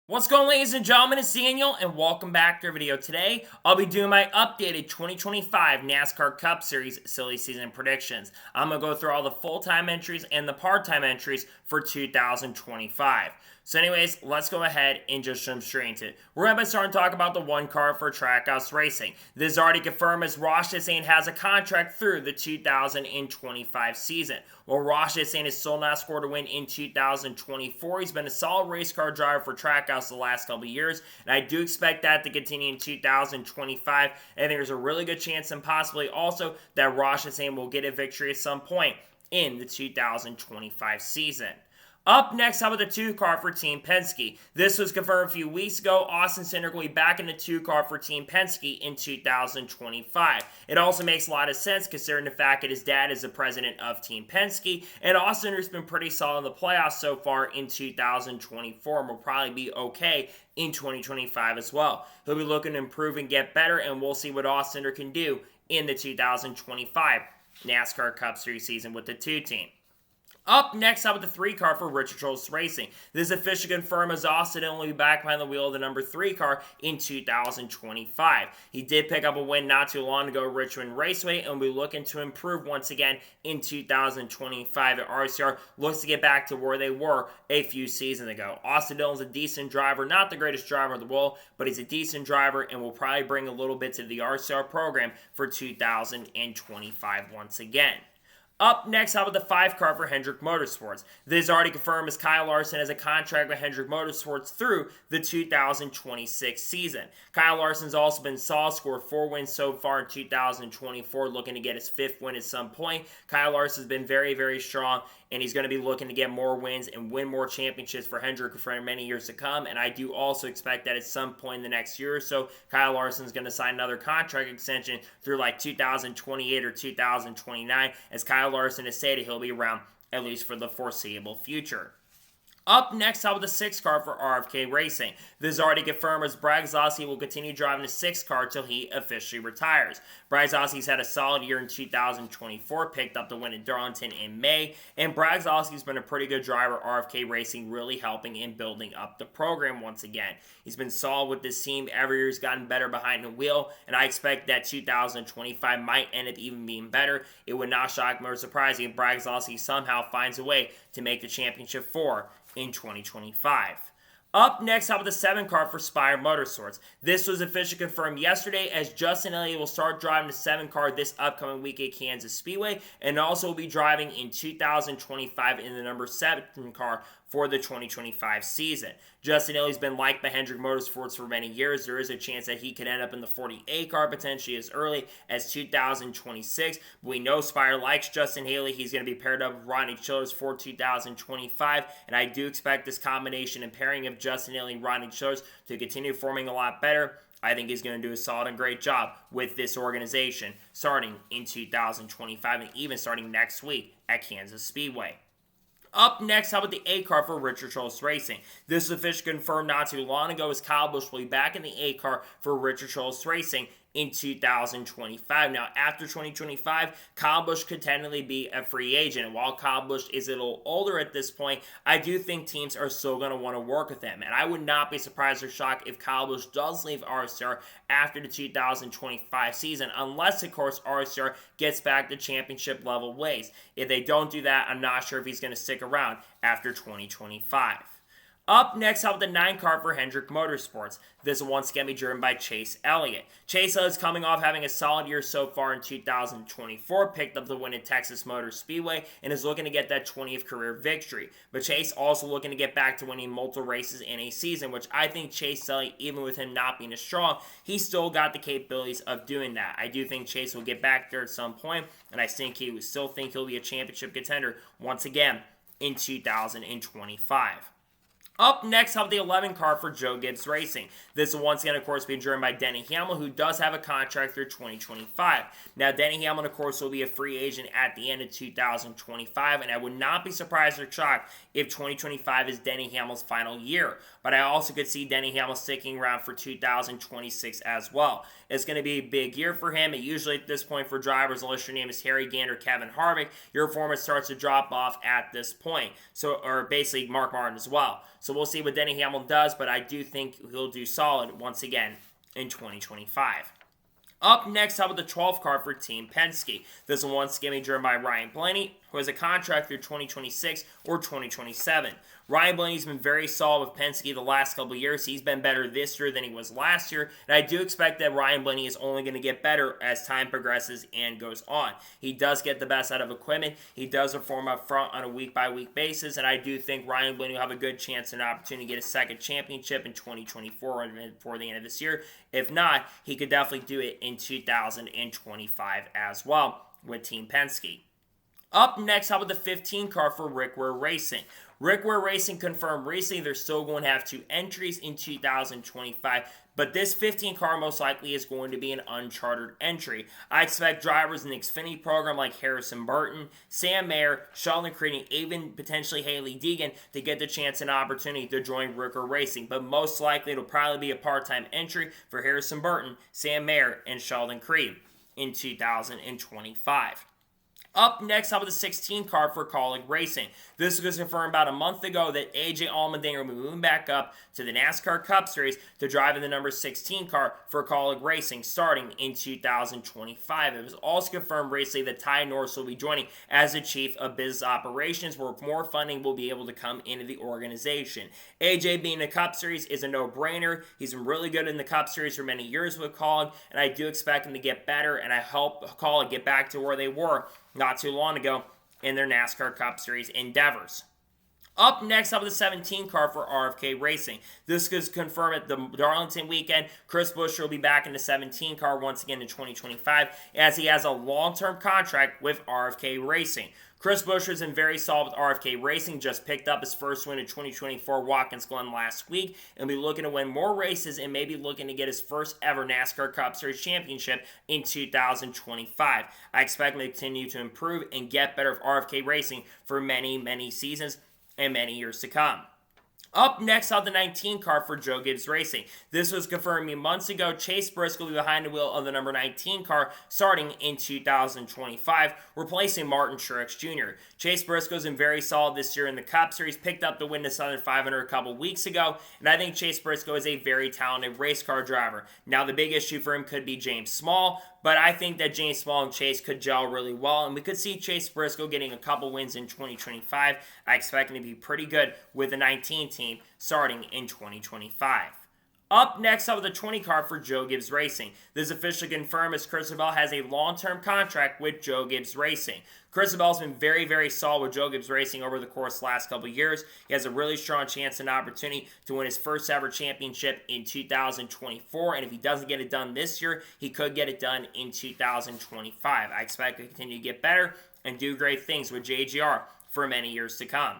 What's going on, ladies and gentlemen? It's Daniel, and welcome back to our video. Today, I'll be doing my updated 2025 NASCAR Cup Series silly season predictions. I'm going to go through all the full-time entries and the part-time entries for 2025. So anyways, let's go ahead and just jump straight into it. We're going to start to talk about the one car for Trackhouse Racing. This is already confirmed as Ross Chastain has a contract through the 2025 season. While Ross Chastain has still not scored a win in 2024, he's been a solid race car driver for Trackhouse the last couple of years, and I do expect that to continue in 2025. I think there's a really good chance and possibly also that Ross Chastain will get a victory at some point in the 2025 season. Up next, how about the 2 car for Team Penske? This was confirmed a few weeks ago. Austin Cindric will be back in the 2 car for Team Penske in 2025. It also makes a lot of sense considering the fact that his dad is the president of Team Penske, and Austin has been pretty solid in the playoffs so far in 2024 and will probably be okay in 2025 as well. He'll be looking to improve and get better, and we'll see what Austin can do in the 2025 NASCAR Cup Series season with the 2 team. Up next, how about the 3 car for Richard Childress Racing? This is officially confirmed as Austin will be back behind the wheel of the number 3 car in 2025. He did pick up a win not too long ago at Richmond Raceway and will be looking to improve once again in 2025. The RCR looks to get back to where they were a few seasons ago. Austin Dillon's a decent driver, not the greatest driver in the world, but he's a decent driver and will probably bring a little bit to the RCR program for 2025 once again. Up next, how about the 5 car for Hendrick Motorsports? This is already confirmed as Kyle Larson has a contract with Hendrick Motorsports through the 2026 season. Kyle Larson's also been solid, scored 4 wins so far in 2024, looking to get his 5th win at some point. Kyle Larson's been very, very strong, and he's going to be looking to get more wins and win more championships for Hendrick for many years to come. And I do also expect that at some point in the next year or so, Kyle Larson's going to sign another contract extension through like 2028 or 2029, as Kyle Larson has stated he'll be around at least for the foreseeable future. Up next, how about the 6 car for RFK Racing? This is already confirmed as Brad Keselowski will continue driving the 6 car till he officially retires. Brad Keselowski's had a solid year in 2024, picked up the win at Darlington in May, and Brad Keselowski's been a pretty good driver. RFK Racing really helping in building up the program once again. He's been solid with this team. Every year he's gotten better behind the wheel, and I expect that 2025 might end up even being better. It would not shock me or surprise me if Brad Keselowski somehow finds a way to make the championship 4 in 2025. Up next, how about the 7 car for Spire Motorsports? This was officially confirmed yesterday as Justin Elliott will start driving the 7 car this upcoming week at Kansas Speedway and also will be driving in 2025 in the number 7 car for the 2025 season. Justin Elliott's been liked by Hendrick Motorsports for many years. There is a chance that he could end up in the 48 car potentially as early as 2026. But we know Spire likes Justin Haley. He's going to be paired up with Rodney Childress for 2025. And I do expect this combination and pairing of Justin Haley and Rodney Childress to continue forming a lot better. I think he's going to do a solid and great job with this organization starting in 2025 and even starting next week at Kansas Speedway. Up next, how about the 8 car for Richard Childress Racing? This is officially confirmed not too long ago as Kyle Busch will be back in the 8 car for Richard Childress Racing in 2025. Now, after 2025, Kyle Busch could technically be a free agent. And while Kyle Busch is a little older at this point, I do think teams are still going to want to work with him. And I would not be surprised or shocked if Kyle Busch does leave RCR after the 2025 season, unless, of course, RCR gets back to championship level ways. If they don't do that, I'm not sure if he's going to stick around after 2025. Up next, how about the 9 car for Hendrick Motorsports? This will once again be driven by Chase Elliott. Chase Elliott is coming off having a solid year so far in 2024, picked up the win at Texas Motor Speedway, and is looking to get that 20th career victory. But Chase also looking to get back to winning multiple races in a season, which I think Chase Elliott, even with him not being as strong, he's still got the capabilities of doing that. I do think Chase will get back there at some point, and I think he still think he'll be a championship contender once again in 2025. Up next, how about the 11 car for Joe Gibbs Racing? This will once again, of course, be driven by Denny Hamlin, who does have a contract through 2025. Now, Denny Hamlin, of course, will be a free agent at the end of 2025, and I would not be surprised or shocked if 2025 is Denny Hamlin's final year. But I also could see Denny Hamlin sticking around for 2026 as well. It's going to be a big year for him. And usually at this point for drivers, unless your name is Harry Gant or Kevin Harvick, your performance starts to drop off at this point. Or basically Mark Martin as well. So we'll see what Denny Hamlin does, but I do think he'll do solid once again in 2025. Up next, how about the 12th car for Team Penske? This one once again driven by Ryan Blaney, who has a contract through 2026 or 2027. Ryan Blaney's been very solid with Penske the last couple of years. He's been better this year than he was last year, and I do expect that Ryan Blaney is only going to get better as time progresses and goes on. He does get the best out of equipment. He does perform up front on a week-by-week basis, and I do think Ryan Blaney will have a good chance and opportunity to get a second championship in 2024 before the end of this year. If not, he could definitely do it in 2025 as well with Team Penske. Up next, how about the 15 car for Ware Racing? Ware Racing confirmed recently they're still going to have 2 entries in 2025, but this 15 car most likely is going to be an unchartered entry. I expect drivers in the Xfinity program like Harrison Burton, Sam Mayer, Sheldon Creed, and even potentially Haley Deegan to get the chance and opportunity to join Ware Racing, but most likely it'll probably be a part-time entry for Harrison Burton, Sam Mayer, and Sheldon Creed in 2025. Up next, how about the 16 car for Kaulig Racing? This was confirmed about a month ago that AJ Allmendinger will be moving back up to the NASCAR Cup Series to drive in the number 16 car for Kaulig Racing starting in 2025. It was also confirmed recently that Ty Norris will be joining as the Chief of Business Operations, where more funding will be able to come into the organization. AJ being in the Cup Series is a no-brainer. He's been really good in the Cup Series for many years with Kaulig, and I do expect him to get better, and I hope Kaulig get back to where they were not too long ago in their NASCAR Cup Series endeavors. Up next, up with the 17 car for RFK Racing. This is confirmed at the Darlington weekend. Chris Buescher will be back in the 17 car once again in 2025 as he has a long-term contract with RFK Racing. Chris Buescher is in very solid with RFK Racing, just picked up his first win in 2024 Watkins Glen last week, and will be looking to win more races and maybe looking to get his first ever NASCAR Cup Series championship in 2025. I expect him to continue to improve and get better with RFK Racing for many, many seasons and many years to come. Up next on the 19 car for Joe Gibbs Racing. This was confirmed months ago. Chase Briscoe will be behind the wheel of the number 19 car starting in 2025, replacing Martin Truex Jr. Chase Briscoe's been very solid this year in the Cup Series, picked up the win the Southern 500 a couple weeks ago, and I think Chase Briscoe is a very talented race car driver. Now, the big issue for him could be James Small, but I think that James Small and Chase could gel really well, and we could see Chase Briscoe getting a couple wins in 2025. I expect him to be pretty good with the 19 team starting in 2025. Up next, up with the 20 car for Joe Gibbs Racing. This is officially confirmed as Christopher has a long-term contract with Joe Gibbs Racing. Christopher's been very, very solid with Joe Gibbs Racing over the course of the last couple of years. He has a really strong chance and opportunity to win his first ever championship in 2024, and if he doesn't get it done this year, he could get it done in 2025. I expect to continue to get better and do great things with JGR for many years to come.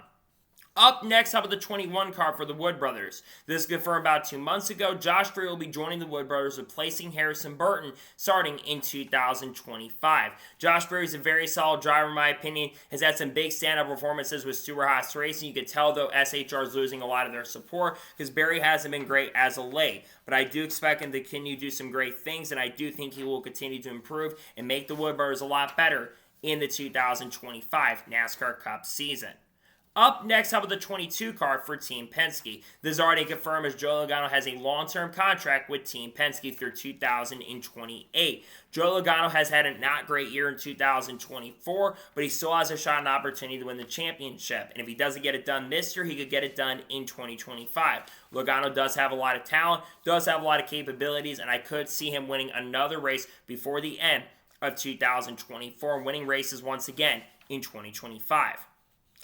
Up next, up with the 21 car for the Wood Brothers. This is confirmed about 2 months ago. Josh Freer will be joining the Wood Brothers, replacing Harrison Burton starting in 2025. Josh Freer is a very solid driver, in my opinion. Has had some big stand-up performances with Stewart Haas Racing. You could tell, though, SHR is losing a lot of their support because Barry hasn't been great as of late. But I do expect him to continue to do some great things, and I do think he will continue to improve and make the Wood Brothers a lot better in the 2025 NASCAR Cup season. Up next, up with the 22 car for Team Penske. This is already confirmed as Joey Logano has a long-term contract with Team Penske through 2028. Joey Logano has had a not great year in 2024, but he still has a shot and opportunity to win the championship. And if he doesn't get it done this year, he could get it done in 2025. Logano does have a lot of talent, does have a lot of capabilities, and I could see him winning another race before the end of 2024, winning races once again in 2025.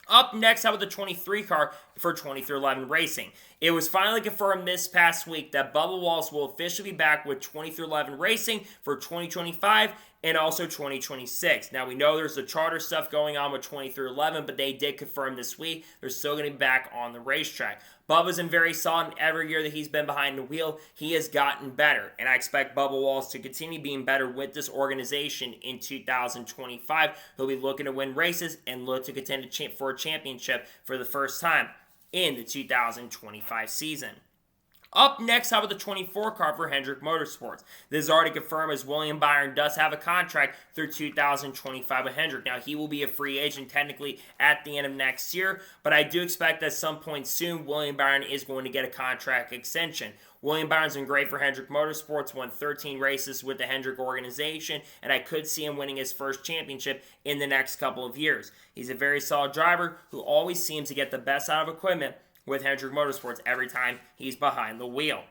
Up next, how about the 23 car for 2311 Racing? It was finally confirmed this past week that Bubba Wallace will officially be back with 2311 Racing for 2025 and also 2026. Now, we know there's the charter stuff going on with 2311, but they did confirm this week they're still going to be back on the racetrack. Bubba's been very solid, and every year that he's been behind the wheel, he has gotten better. And I expect Bubba Wallace to continue being better with this organization in 2025. He'll be looking to win races and look to contend for a championship for the first time in the 2025 season. Up next, how about the 24 car for Hendrick Motorsports? This is already confirmed as William Byron does have a contract through 2025 with Hendrick. Now, he will be a free agent technically at the end of next year, but I do expect at some point soon, William Byron is going to get a contract extension. William Byron's been great for Hendrick Motorsports, won 13 races with the Hendrick organization, and I could see him winning his first championship in the next couple of years. He's a very solid driver who always seems to get the best out of equipment with Hendrick Motorsports every time he's behind the wheel.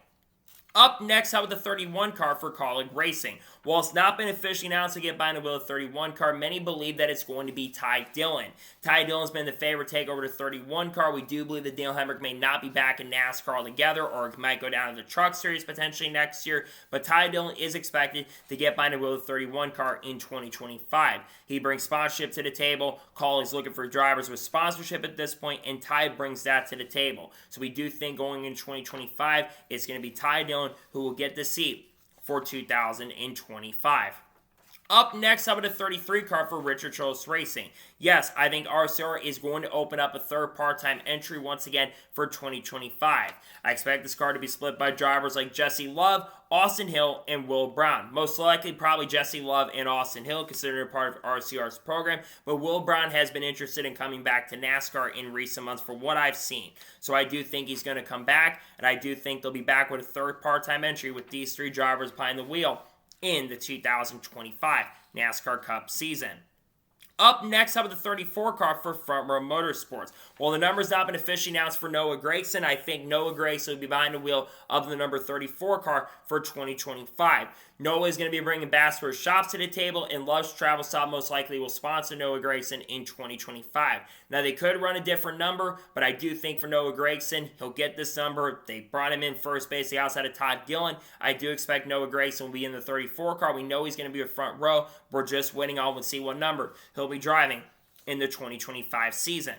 Up next, how about the 31 car for Kaulig Racing? While it's not been officially announced to get behind the wheel of the 31 car, many believe that it's going to be Ty Dillon. Ty Dillon's been the favorite to take over the 31 car. We do believe that Dale Hendrick may not be back in NASCAR altogether, or might go down to the Truck Series potentially next year, but Ty Dillon is expected to get behind the wheel of the 31 car in 2025. He brings sponsorship to the table. Kaulig's looking for drivers with sponsorship at this point, and Ty brings that to the table. So we do think going into 2025, it's going to be Ty Dillon who will get the seat for 2025. Up next, how about a 33 car for Richard Childress Racing? Yes, I think RCR is going to open up a third part-time entry once again for 2025. I expect this car to be split by drivers like Jesse Love, Austin Hill, and Will Brown. Most likely, probably Jesse Love and Austin Hill, considered a part of RCR's program, but Will Brown has been interested in coming back to NASCAR in recent months from what I've seen. So I do think he's going to come back, and I do think they'll be back with a third part-time entry with these three drivers behind the wheel in the 2025 NASCAR Cup season. Up next, how about the 34 car for Front Row Motorsports? While the number's not been officially announced for Noah Gragson, I think Noah Gragson will be behind the wheel of the number 34 car for 2025. Noah is going to be bringing Bass Pro Shops to the table, and Love's Travel Stop most likely will sponsor Noah Gragson in 2025. Now, they could run a different number, but I do think for Noah Gragson, he'll get this number. They brought him in first, basically outside of Todd Gillen. I do expect Noah Gragson will be in the 34 car. We know he's going to be a front row. We're just waiting on to see what number he'll be driving in the 2025 season.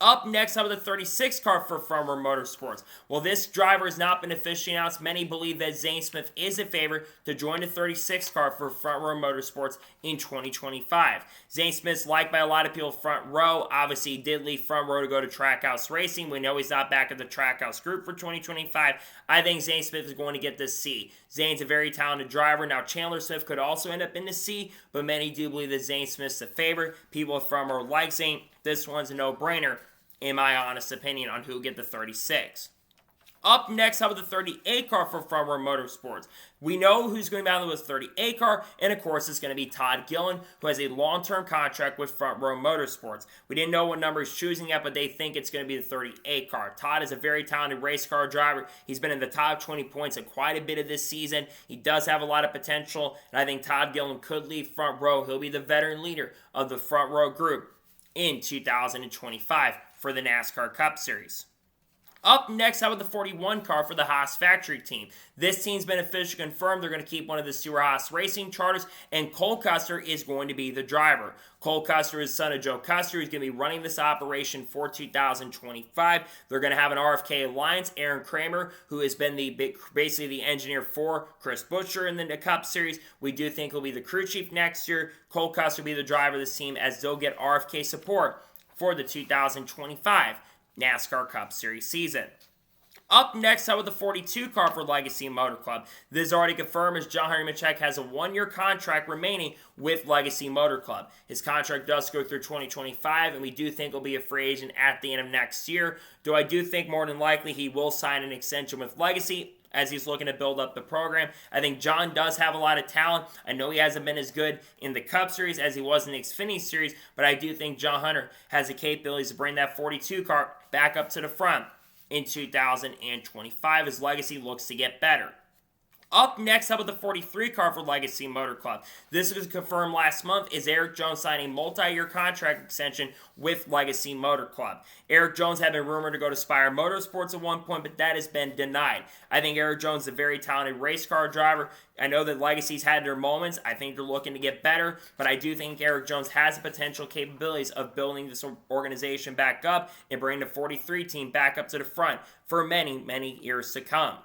Up next, how about the 36 car for Front Row Motorsports? Well, this driver has not been officially announced. Many believe that Zane Smith is a favorite to join the 36 car for Front Row Motorsports in 2025. Zane Smith's liked by a lot of people front row. Obviously, he did leave front row to go to Trackhouse Racing. We know he's not back at the Trackhouse group for 2025. I think Zane Smith is going to get this C. Zane's a very talented driver. Now, Chandler Smith could also end up in the C, but many do believe that Zane Smith's the favorite. People from row like Zane. This one's a no-brainer, in my honest opinion, on who will get the 36. Up next, how about the 38 car for Front Row Motorsports? We know who's going to be on the 38 car, and of course, it's going to be Todd Gillen, who has a long-term contract with Front Row Motorsports. We didn't know what number he's choosing yet, but they think it's going to be the 38 car. Todd is a very talented race car driver. He's been in the top 20 points in quite a bit of this season. He does have a lot of potential, and I think Todd Gillen could lead Front Row. He'll be the veteran leader of the Front Row group in 2025 for the NASCAR Cup Series. Up next, how about the 41 car for the Haas factory team? This team's been officially confirmed. They're going to keep one of the Stewart Haas racing charters, and Cole Custer is going to be the driver. Cole Custer is son of Joe Custer. He's going to be running this operation for 2025. They're going to have an RFK Alliance, Aaron Kramer, who has been basically the engineer for Chris Buescher in the Cup Series. We do think he'll be the crew chief next year. Cole Custer will be the driver of this team, as they'll get RFK support for the 2025 NASCAR Cup Series season. Up next, how about the 42 car for Legacy Motor Club? This is already confirmed as John Henry Machek has a one-year contract remaining with Legacy Motor Club. His contract does go through 2025, and we do think he'll be a free agent at the end of next year. Do I do think more than likely he will sign an extension with Legacy as he's looking to build up the program? I think John does have a lot of talent. I know he hasn't been as good in the Cup Series as he was in the Xfinity Series, but I do think John Hunter has the capabilities to bring that 42 car back up to the front in 2025 as Legacy looks to get better. Up next, how about the 43 car for Legacy Motor Club? This was confirmed last month as Eric Jones signed a multi-year contract extension with Legacy Motor Club. Eric Jones had been rumored to go to Spire Motorsports at one point, but that has been denied. I think Eric Jones is a very talented race car driver. I know that Legacy's had their moments. I think they're looking to get better, but I do think Eric Jones has the potential capabilities of building this organization back up and bringing the 43 team back up to the front for many, many years to come.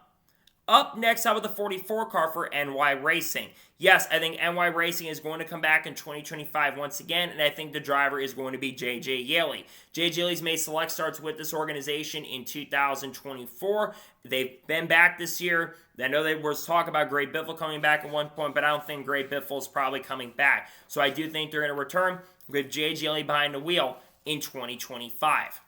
Up next, how about the 44 car for NY Racing? Yes, I think NY Racing is going to come back in 2025 once again, and I think the driver is going to be J.J. Yeley. J.J. Yeley's made select starts with this organization in 2024. They've been back this year. I know there was talk about Gray Biffle coming back at one point, but I don't think Gray Biffle is probably coming back. So I do think they're going to return with J.J. Yeley behind the wheel in 2025.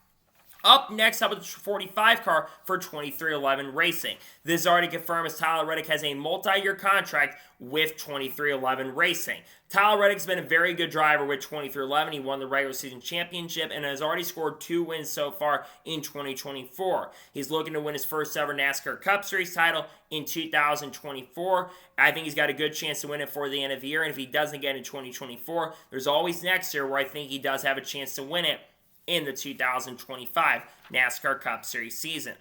Up next, up with the 45 car for 2311 Racing. This is already confirmed as Tyler Reddick has a multi-year contract with 2311 Racing. Tyler Reddick's been a very good driver with 2311. He won the regular season championship and has already scored 2 wins so far in 2024. He's looking to win his first ever NASCAR Cup Series title in 2024. I think he's got a good chance to win it for the end of the year, and if he doesn't get it in 2024, there's always next year where I think he does have a chance to win it in the 2025 NASCAR Cup Series season.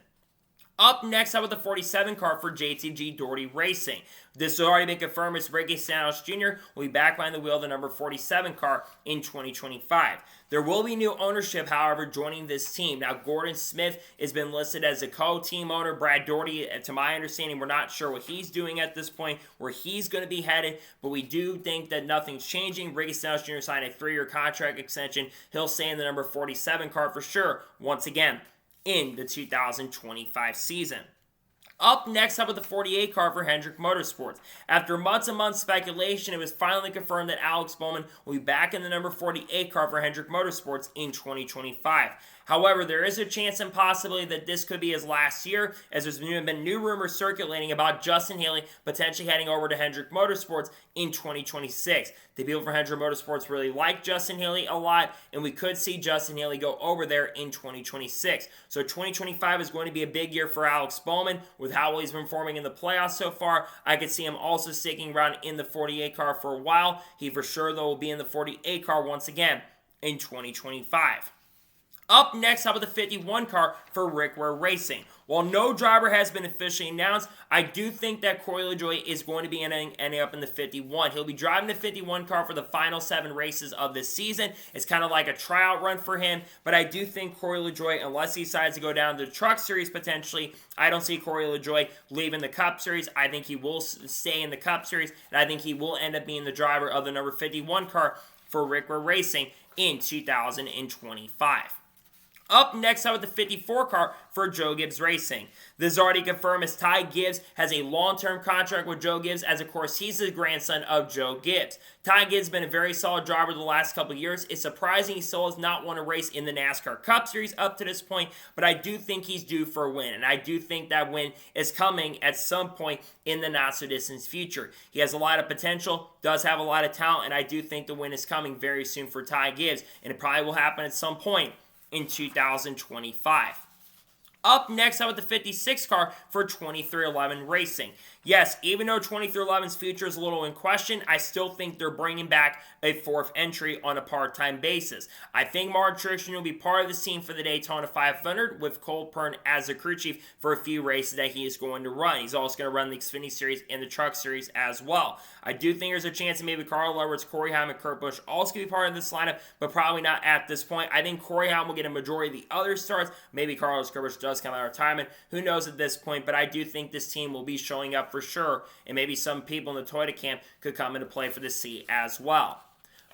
Up next, how about the 47 car for JTG Doherty Racing? This has already been confirmed as Ricky Stenhouse Jr. will be back behind the wheel of the number 47 car in 2025. There will be new ownership, however, joining this team. Now, Gordon Smith has been listed as a co-team owner. Brad Doherty, to my understanding, we're not sure what he's doing at this point, where he's going to be headed, but we do think that nothing's changing. Ricky Stenhouse Jr. signed a 3-year contract extension. He'll stay in the number 47 car for sure, once again, in the 2025 season. Up next, up with the 48 car for Hendrick Motorsports. After months and months speculation, it was finally confirmed that Alex Bowman will be back in the number 48 car for Hendrick Motorsports in 2025. However, there is a chance and possibility that this could be his last year, as there's been new rumors circulating about Justin Haley potentially heading over to Hendrick Motorsports in 2026. The people from Hendrick Motorsports really like Justin Haley a lot, and we could see Justin Haley go over there in 2026. So 2025 is going to be a big year for Alex Bowman. With how well he's been performing in the playoffs so far, I could see him also sticking around in the 48 car for a while. He for sure, though, will be in the 48 car once again in 2025. Up next, how about the 51 car for Ware Racing? While no driver has been officially announced, I do think that Corey LaJoie is going to be ending up in the 51. He'll be driving the 51 car for the final 7 races of this season. It's kind of like a tryout run for him, but I do think Corey LaJoie, unless he decides to go down to the Truck Series potentially, I don't see Corey LaJoie leaving the Cup Series. I think he will stay in the Cup Series, and I think he will end up being the driver of the number 51 car for Ware Racing in 2025. Up next, out with the 54 car for Joe Gibbs Racing. This is already confirmed as Ty Gibbs has a long-term contract with Joe Gibbs, as of course he's the grandson of Joe Gibbs. Ty Gibbs has been a very solid driver the last couple of years. It's surprising he still has not won a race in the NASCAR Cup Series up to this point, but I do think he's due for a win, and I do think that win is coming at some point in the not-so-distant future. He has a lot of potential, does have a lot of talent, and I do think the win is coming very soon for Ty Gibbs, and it probably will happen at some point in 2025. Up next, out with the 56 car for 2311 Racing. Yes, even though 2311's future is a little in question, I still think they're bringing back a 4th entry on a part-time basis. I think Martin Truex will be part of this team for the Daytona 500 with Cole Pearn as the crew chief for a few races that he is going to run. He's also going to run the Xfinity Series and the Truck Series as well. I do think there's a chance that maybe Carl Edwards, Corey Heim, and Kurt Busch also going to be part of this lineup, but probably not at this point. I think Corey Heim will get a majority of the other starts. Maybe Carlos Kurt Busch does come out of retirement. Who knows at this point, but I do think this team will be showing up for sure, and maybe some people in the Toyota camp could come into play for the seat as well.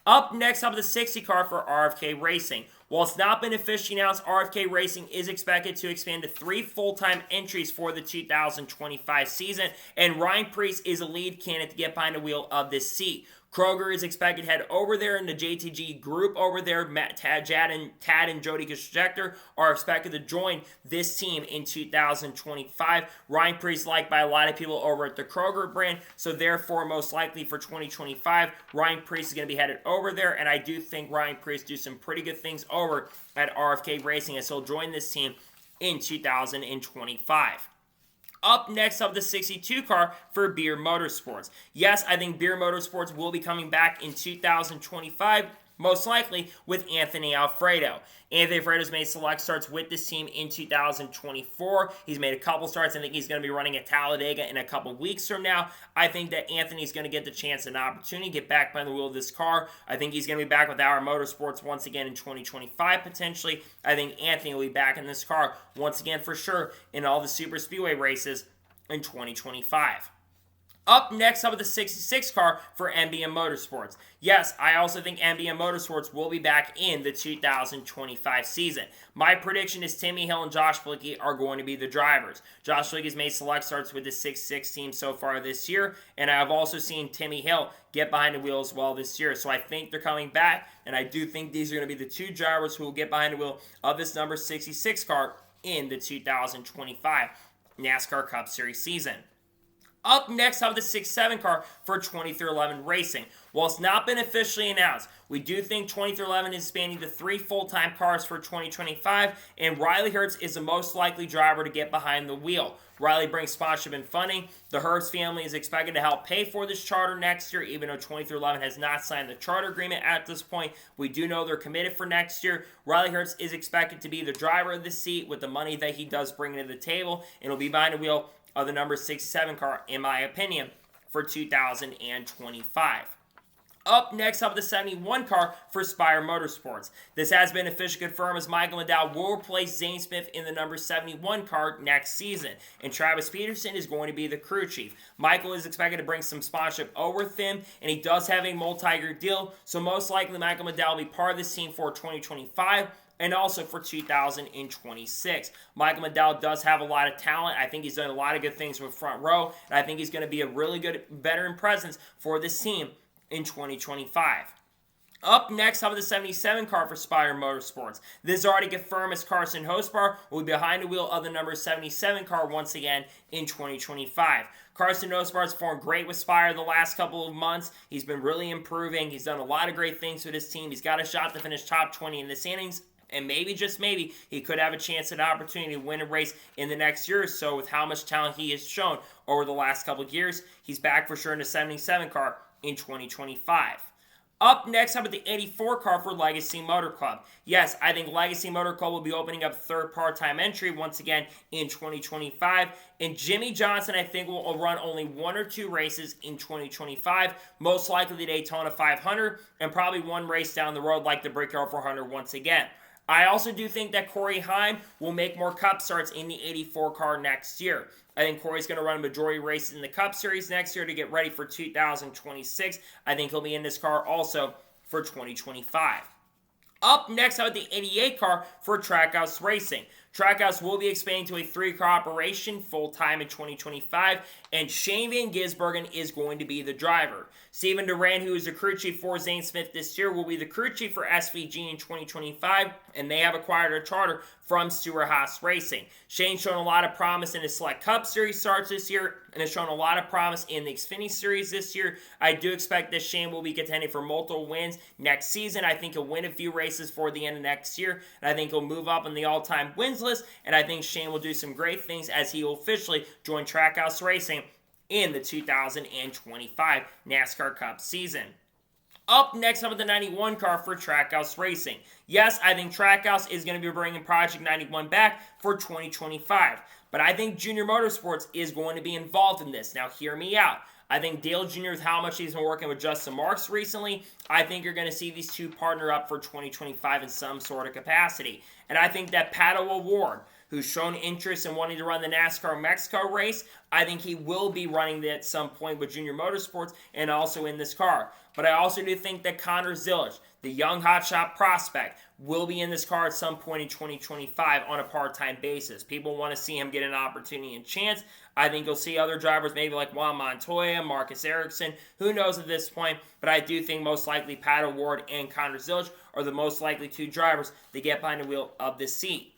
Up next, up the 60 car for RFK Racing. While it's not been officially announced, RFK Racing is expected to expand to 3 full-time entries for the 2025 season, and Ryan Preece is a lead candidate to get behind the wheel of this seat. Kroger is expected to head over there in the JTG group over there. Tad and Jody Geschecter are expected to join this team in 2025. Ryan Preece liked by a lot of people over at the Kroger brand, so therefore most likely for 2025, Ryan Preece is going to be headed over there, and I do think Ryan Preece do some pretty good things over at RFK Racing as he'll join this team in 2025. Up next, up the 62 car for Beer Motorsports. Yes, I think Beer Motorsports will be coming back in 2025, most likely with Anthony Alfredo. Anthony Alfredo's made select starts with this team in 2024. He's made a couple starts. I think he's going to be running at Talladega in a couple weeks from now. I think that Anthony's going to get the chance and opportunity to get back behind the wheel of this car. I think he's going to be back with our Motorsports once again in 2025 potentially. I think Anthony will be back in this car once again for sure in all the Super Speedway races in 2025. Up next up with the 66 car for NBM Motorsports. Yes, I also think NBM Motorsports will be back in the 2025 season. My prediction is Timmy Hill and Josh Blicky are going to be the drivers. Josh Blicky has made select starts with the 6-6 team so far this year, and I've also seen Timmy Hill get behind the wheel as well this year. So I think they're coming back, and I do think these are going to be the two drivers who will get behind the wheel of this number 66 car in the 2025 NASCAR Cup Series season. Up next, I have the 6-7 car for 2311 Racing. While it's not been officially announced, we do think 2311 is expanding to 3 full-time cars for 2025, and Riley Herbst is the most likely driver to get behind the wheel. Riley brings sponsorship and funding. The Herbst family is expected to help pay for this charter next year, even though 2311 has not signed the charter agreement at this point. We do know they're committed for next year. Riley Herbst is expected to be the driver of the seat with the money that he does bring to the table, and will be behind the wheel of the number 67 car, in my opinion, for 2025. Up next up, the 71 car for Spire Motorsports. This has been officially confirmed as Michael McDowell will replace Zane Smith in the number 71 car next season, and Travis Peterson is going to be the crew chief. Michael is expected to bring some sponsorship over with him, and he does have a multi-year deal, so most likely Michael McDowell will be part of this team for 2025. And also for 2026. Michael McDowell does have a lot of talent. I think he's done a lot of good things with front row. And I think he's going to be a really good veteran presence for this team in 2025. Up next, I have the 77 car for Spire Motorsports. This is already confirmed as Carson Hosbar will be behind the wheel of the number 77 car once again in 2025. Carson Hosbar has performed great with Spire the last couple of months. He's been really improving. He's done a lot of great things with his team. He's got a shot to finish top 20 in the standings. And maybe, just maybe, he could have a chance at an opportunity to win a race in the next year or so with how much talent he has shown over the last couple of years. He's back for sure in the 77 car in 2025. Up next, up at the 84 car for Legacy Motor Club. Yes, I think Legacy Motor Club will be opening up third part-time entry once again in 2025. And Jimmy Johnson, I think, will run only 1 or 2 races in 2025. Most likely the Daytona 500 and probably one race down the road like the Brickyard 400 once again. I also do think that Corey Heim will make more Cup starts in the 84 car next year. I think Corey's going to run a majority of races in the Cup Series next year to get ready for 2026. I think he'll be in this car also for 2025. Up next, I have the 88 car for Trackhouse Racing. Trackhouse will be expanding to a 3-car operation full-time in 2025, and Shane Van Gisbergen is going to be the driver. Steven Duran, who is the crew chief for Zane Smith this year, will be the crew chief for SVG in 2025, and they have acquired a charter from Stewart Haas Racing. Shane's shown a lot of promise in his Select Cup Series starts this year, and has shown a lot of promise in the Xfinity Series this year. I do expect that Shane will be contending for multiple wins next season. I think he'll win a few races for the end of next year, and I think he'll move up in the all-time wins list, and I think Shane will do some great things as he will officially join Trackhouse Racing in the 2025 NASCAR Cup season. Up next up with the 91 car for Trackhouse Racing. Yes, I think Trackhouse is going to be bringing Project 91 back for 2025, but I think Junior Motorsports is going to be involved in this. Now, hear me out. I think Dale Jr., with how much he's been working with Justin Marks recently, I think you're going to see these two partner up for 2025 in some sort of capacity. And I think that Pato O'Ward, who's shown interest in wanting to run the NASCAR Mexico race, I think he will be running that at some point with Junior Motorsports and also in this car. But I also do think that Connor Zillage, the young hotshot prospect, will be in this car at some point in 2025 on a part-time basis. People want to see him get an opportunity and chance. I think you'll see other drivers, maybe like Juan Montoya, Marcus Ericsson, who knows at this point, but I do think most likely Pat O'Ward and Connor Zillage are the most likely two drivers to get behind the wheel of this seat.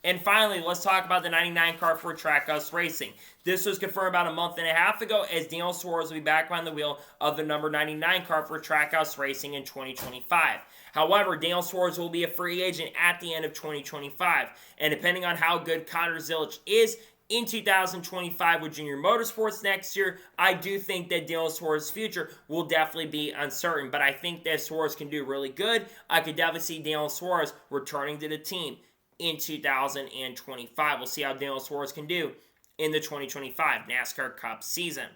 And finally, let's talk about the 99 car for Trackhouse Racing. This was confirmed about a month and a half ago as Daniel Suarez will be back behind the wheel of the number 99 car for Trackhouse Racing in 2025. However, Daniel Suarez will be a free agent at the end of 2025. And depending on how good Connor Zillage is in 2025 with Junior Motorsports next year, I do think that Daniel Suarez's future will definitely be uncertain. But I think that Suarez can do really good. I could definitely see Daniel Suarez returning to the team in 2025. We'll see how Daniel Suarez can do in the 2025 NASCAR Cup season.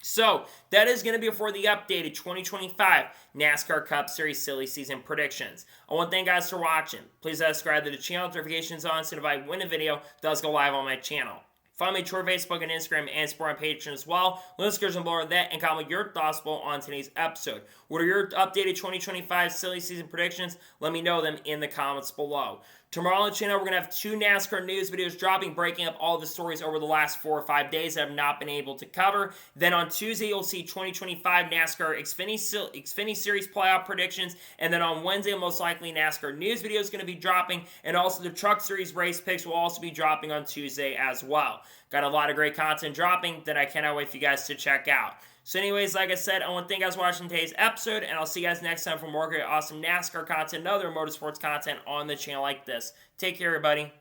So, that is going to be for the updated 2025 NASCAR Cup Series silly season predictions. I want to thank you guys for watching. Please subscribe to the channel, notifications on, so if I win a video, it does go live on my channel. Follow me Twitter, Facebook, and Instagram, and support my Patreon as well. Let's go below that and comment your thoughts below on today's episode. What are your updated 2025 silly season predictions? Let me know them in the comments below. Tomorrow on the channel, we're going to have 2 NASCAR news videos dropping, breaking up all the stories over the last 4 or 5 days that I've not been able to cover. Then on Tuesday, you'll see 2025 NASCAR Xfinity Series playoff predictions. And then on Wednesday, most likely NASCAR news video is going to be dropping. And also the Truck Series race picks will also be dropping on Tuesday as well. Got a lot of great content dropping that I cannot wait for you guys to check out. So anyways, like I said, I want to thank you guys for watching today's episode, and I'll see you guys next time for more great, awesome NASCAR content and other motorsports content on the channel like this. Take care, everybody.